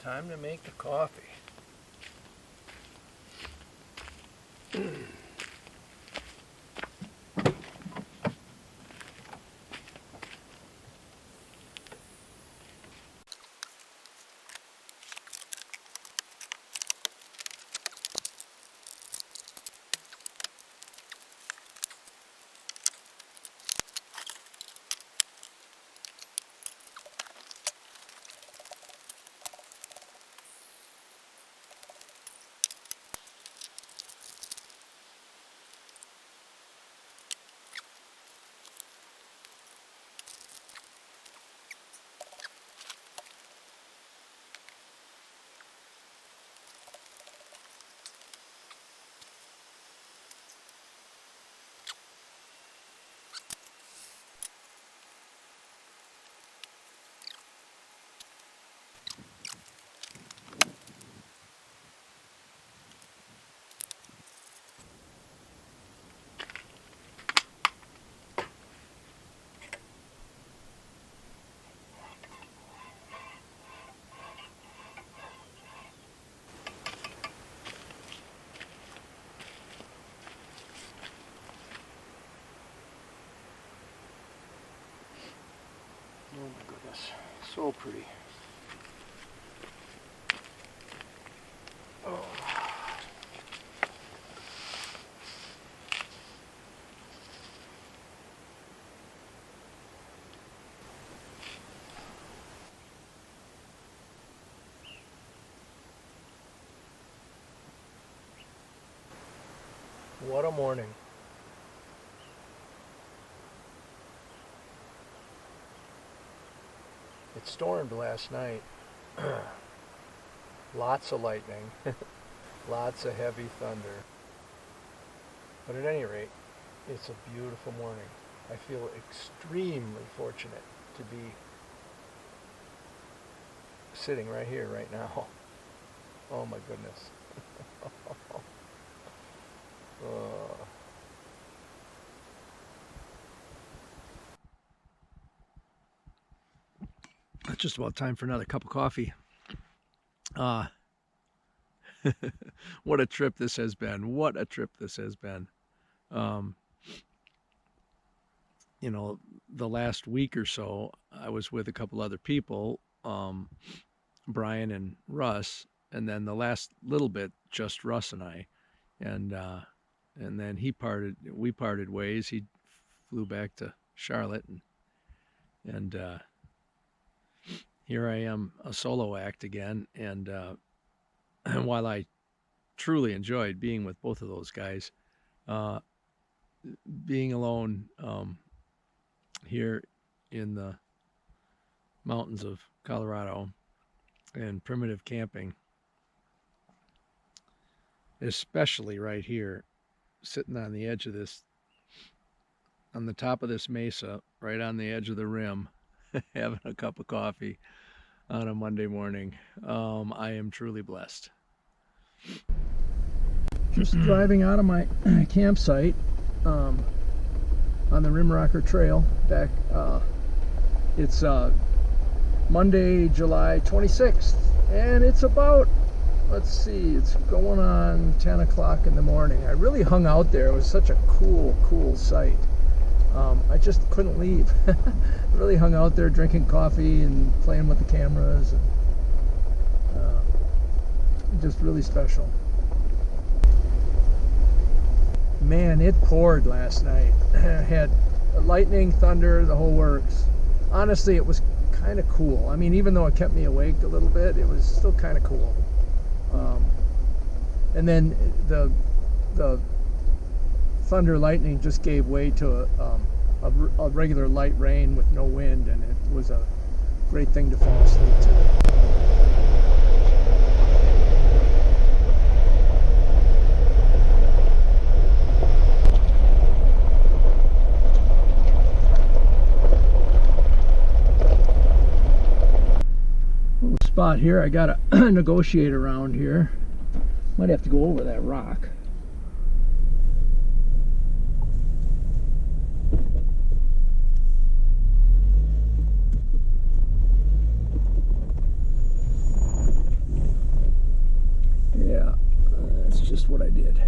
Time to make the coffee. Oh my goodness, so pretty. Oh. What a morning. It stormed last night. Lots of lightning, lots of heavy thunder. But at any rate, it's a beautiful morning. I feel extremely fortunate to be sitting right here, right now. Oh my goodness. It's just about time for another cup of coffee. What a trip this has been. What a trip this has been. You know, the last week or so, I was with a couple other people, Brian and Russ, and then the last little bit, just Russ and I. And then we parted ways. He flew back to Charlotte, and here I am, a solo act again. And while I truly enjoyed being with both of those guys, being alone here in the mountains of Colorado and primitive camping, especially right here, sitting on the edge of this, on the top of this mesa, right on the edge of the rim, having a cup of coffee on a Monday morning. I am truly blessed. Just driving out of my campsite on the RimRocker trail back. It's Monday, July 26th, and it's about, let's see, it's going on 10 o'clock in the morning. I really hung out there. It was such a cool sight. I just couldn't leave. Really hung out there drinking coffee and playing with the cameras. And, just really special. Man, it poured last night. Had lightning, thunder, the whole works. Honestly, it was kind of cool. I mean, even though it kept me awake a little bit, it was still kind of cool. And then the thunder lightning just gave way to a regular light rain with no wind, and it was a great thing to fall asleep to. Little spot here. I gotta negotiate around here. Might have to go over that rock. what I did.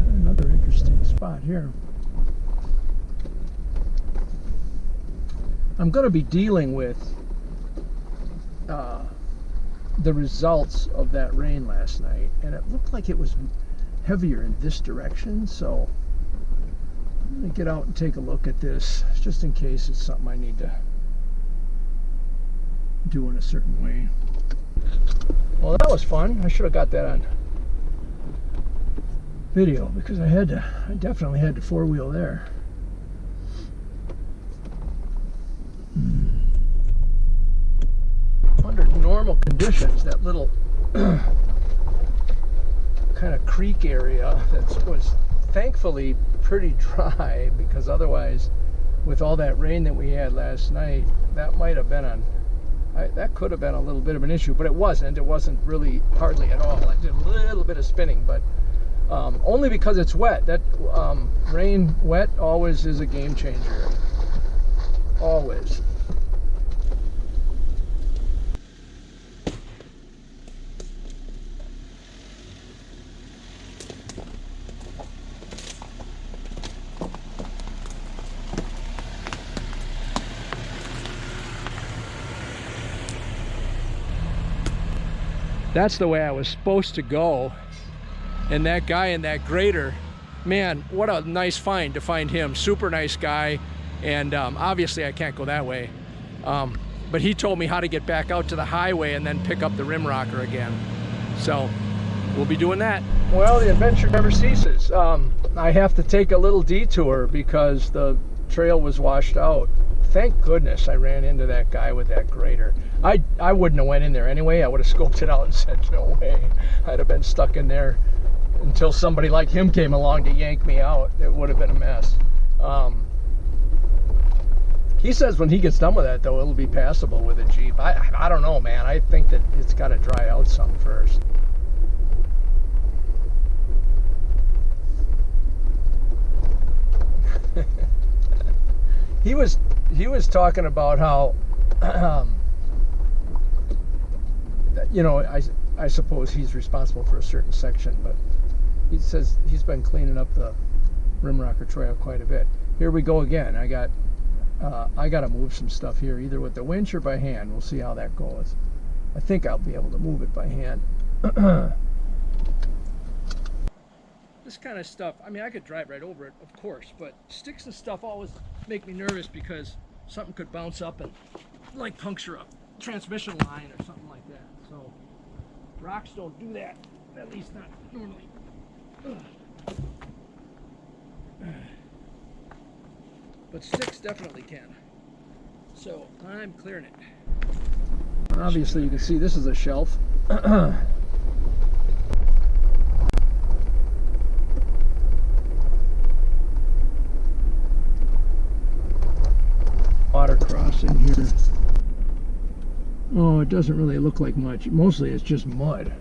Another interesting spot here. I'm going to be dealing with the results of that rain last night, and it looked like it was heavier in this direction, so I'm going to get out and take a look at this just in case it's something I need to do in a certain way. Well, that was fun. I should have got that on video because I definitely had to four-wheel there. Under normal conditions, that little kind of creek area that was thankfully pretty dry, because otherwise, with all that rain that we had last night, that might have been that could have been a little bit of an issue, but it wasn't. It wasn't really hardly at all. I did a little bit of spinning, but only because it's wet. That rain wet always is a game changer. Always. That's the way I was supposed to go. And that guy in that grader, man, what a nice find to find him. Super nice guy. And obviously I can't go that way. But he told me how to get back out to the highway and then pick up the RimRocker again. So we'll be doing that. Well, the adventure never ceases. I have to take a little detour because the trail was washed out. Thank goodness I ran into that guy with that grader. I wouldn't have went in there anyway. I would have scoped it out and said, no way. I'd have been stuck in there until somebody like him came along to yank me out. It would have been a mess. He says when he gets done with that, though, it'll be passable with a Jeep. I don't know, man. I think that it's got to dry out some first. He was talking about how, you know, I suppose he's responsible for a certain section, but he says he's been cleaning up the RimRocker trail quite a bit. Here we go again. I got to move some stuff here, either with the winch or by hand. We'll see how that goes. I think I'll be able to move it by hand. This kind of stuff, I mean, I could drive right over it, of course, but sticks and stuff always make me nervous because something could bounce up and like puncture a transmission line or something like that. So rocks don't do that, at least not normally. But sticks definitely can. So I'm clearing it. Obviously you can see this is a shelf. Water crossing here. Oh, it doesn't really look like much. Mostly it's just mud.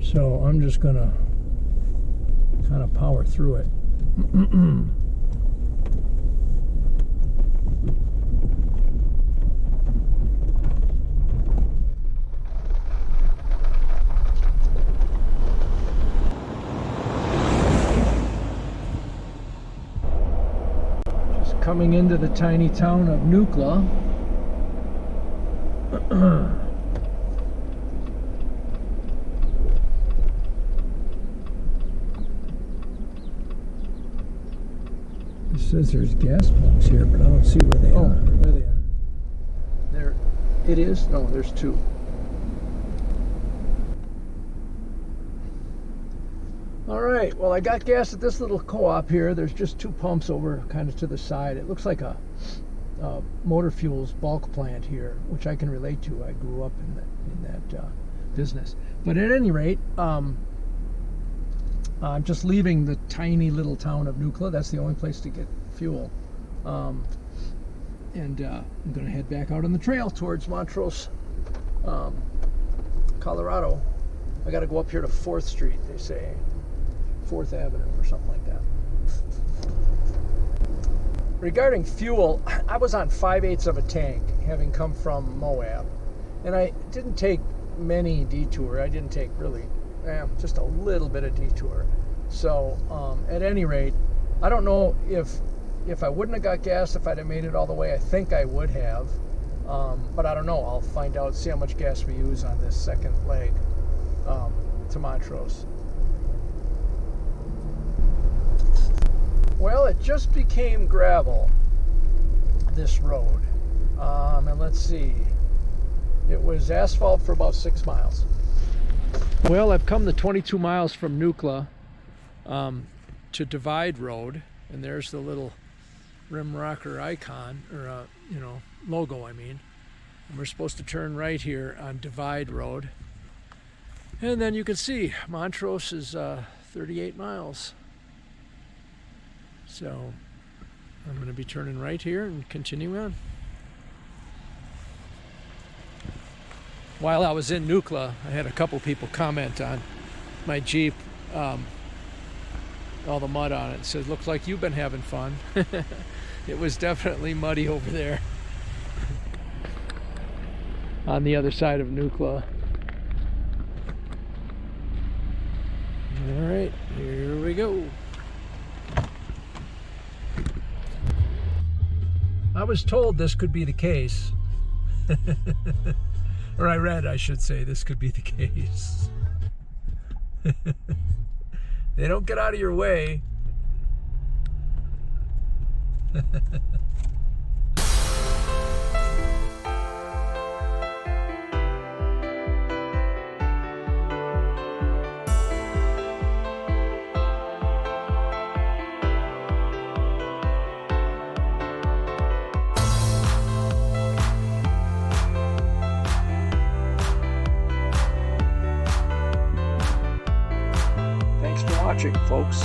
So I'm just gonna kind of power through it. Coming into the tiny town of Nucla. It says there's gas pumps here, but I don't see where they are. There they are. There it is. No, there's two. All right, well, I got gas at this little co-op here. There's just two pumps over kind of to the side. It looks like a motor fuels bulk plant here, which I can relate to. I grew up in that business. But at any rate, I'm just leaving the tiny little town of Nucla. That's the only place to get fuel. And I'm going to head back out on the trail towards Montrose. Colorado, I got to go up here to 4th Street, they say. 4th Avenue or something like that. Regarding fuel, I was on 5/8 of a tank, having come from Moab. And I didn't take many detour. I didn't take really, just a little bit of detour. So at any rate, I don't know if I wouldn't have got gas, if I'd have made it all the way. I think I would have. But I don't know. I'll find out, see how much gas we use on this second leg to Montrose. Well, it just became gravel, this road. And let's see. It was asphalt for about 6 miles. Well, I've come the 22 miles from Nucla to Divide Road, and there's the little RimRocker icon, or logo, I mean. And we're supposed to turn right here on Divide Road. And then you can see Montrose is 38 miles. So I'm going to be turning right here and continuing on. While I was in Nucla, I had a couple people comment on my Jeep, all the mud on it. It says, looks like you've been having fun. It was definitely muddy over there on the other side of Nucla. All right, here we go. I was told this could be the case. Or I read, I should say, this could be the case. They don't get out of your way. Thanks for watching, folks.